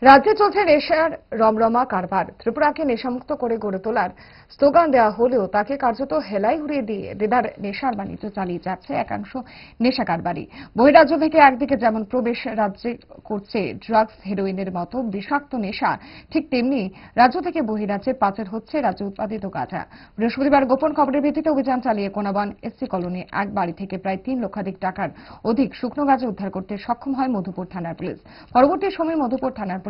রাজ্যে চলছে নেশার রমরমা কারবার। ত্রিপুরাকে নেশামুক্ত করে গড়ে তোলার স্লোগান দেওয়া হলেও তাকে কার্যত হেলাই উড়িয়ে দিয়ে দেদার নেশার বাণিজ্য চালিয়ে যাচ্ছে একাংশ নেশা কারবারি। বহিরাজ্য থেকে একদিকে যেমন প্রবেশ রাজ্যে করছে ড্রাগস, হেরোইনের মতো বিষাক্ত নেশা, ঠিক তেমনি রাজ্য থেকে বহিরাজ্যে পাচার হচ্ছে রাজ্য উৎপাদিত গাঁজা। বৃহস্পতিবার গোপন খবরের ভিত্তিতে অভিযান চালিয়ে কোনাবান এসসি কলোনি এক বাড়ি থেকে প্রায় 3 লক্ষাধিক টাকার অধিক শুকনো গাঁজা উদ্ধার করতে সক্ষম হয় মধুপুর থানার পুলিশ। পরবর্তী সময়ে মধুপুর থানার পুলিশ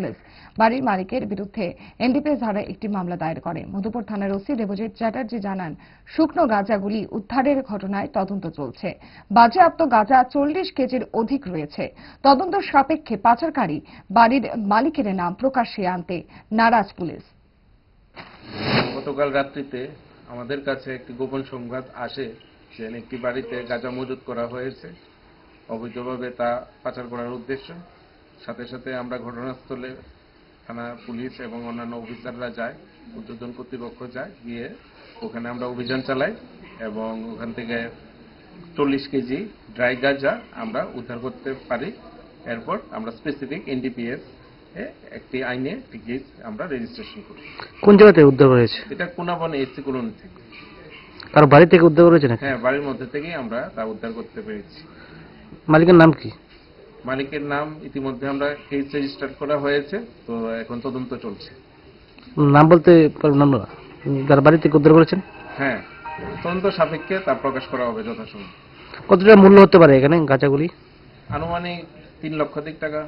বাড়ির মালিকের বিরুদ্ধে এনডিপিএস ধারায় একটি মামলা দায়ের করে। মধুপুর থানার ওসি দেবজিৎ চ্যাটার্জি জানান, শুকনো গাঁজাগুলি উদ্ধারের ঘটনায় তদন্ত চলছে। বাজেয়াপ্ত গাঁজা 40 কেজির অধিক রয়েছে। তদন্ত সাপেক্ষে পাচারকারী বাড়ির মালিকের নাম প্রকাশ্যে আনতে নারাজ পুলিশ। গতকাল রাত্রিতে আমাদের কাছে একটি গোপন সংবাদ আসে যে একটি বাড়িতে গাঁজা মজুত করা হয়েছে, অবৈধভাবে তা পাচার করার উদ্দেশ্য। সাথে সাথে আমরা ঘটনাস্থলে থানা পুলিশ এবং অন্যান্য অফিসাররা যায়, উদ্বোধন কর্তৃপক্ষ যায়, গিয়ে ওখানে আমরা অভিযান চালাই এবং ওখান থেকে 40 কেজি ড্রাই গাঁজা আমরা উদ্ধার করতে পারি। এরপর আমরা স্পেসিফিক এনডিপিএস একটি আইনে কেস আমরা রেজিস্ট্রেশন করি। কোন জায়গাতে উদ্ধার হয়েছে? এটা কোনাবন এসসি কলোনি থেকে। কারো বাড়ি থেকে উদ্ধার করেছে নাকি? হ্যাঁ, বাড়ির মধ্যে থেকেই আমরা তা উদ্ধার করতে পেরেছি। মালিকের নাম কি? মালিকের নাম ইতিমধ্যে আমরা কেস রেজিস্টার করা হয়েছে, তো এখন তদন্ত চলছে। নাম বলতে পারবেন না? যার বাড়ি থেকে উদ্ধার করেছেন? হ্যাঁ, তদন্ত সাপেক্ষে তা প্রকাশ করা হবে যথাসময়ে। কত টাকা মূল্য হতে পারে এখানে গাঁজাগুলি? আনুমানিক 3 লক্ষাধিক টাকা।